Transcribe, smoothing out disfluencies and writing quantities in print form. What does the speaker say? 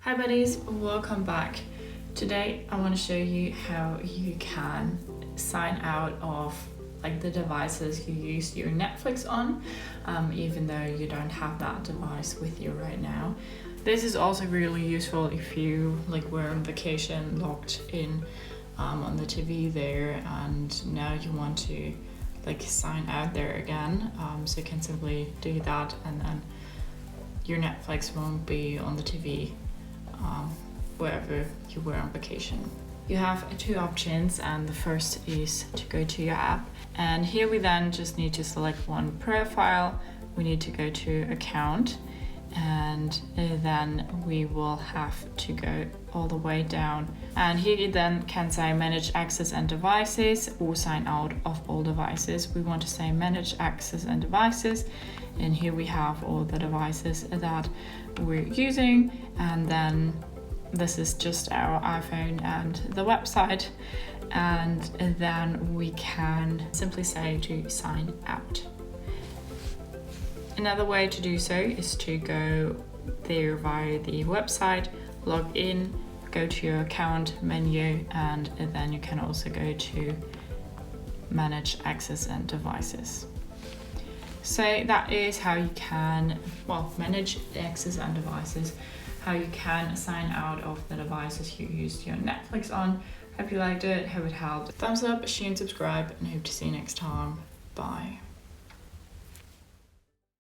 Hi buddies, welcome back. Today I want to show you how you can sign out of the devices you use your Netflix on, even though you don't have that device with you right now. This is also really useful if you were on vacation, logged in on the TV there, and now you want to sign out there again. So you can simply do that, and then your Netflix won't be on the TV wherever you were on vacation. You have two options, and the first is to go to your app, and here we then just need to select one profile. We need to go to account, and then we will have to go all the way down, and here you then can say manage access and devices or sign out of all devices. We want to say manage access and devices, and here we have all the devices that we're using, and then this is just our iPhone and the website, and then we can simply say to sign out. Another way to do so is to go there via the website, log in, go to your account menu, and then you can also go to manage access and devices. So that is how you can manage the access and devices, how you can sign out of the devices you use your Netflix on. Hope you liked it, hope it helped. Thumbs up, share and subscribe, and hope to see you next time. Bye.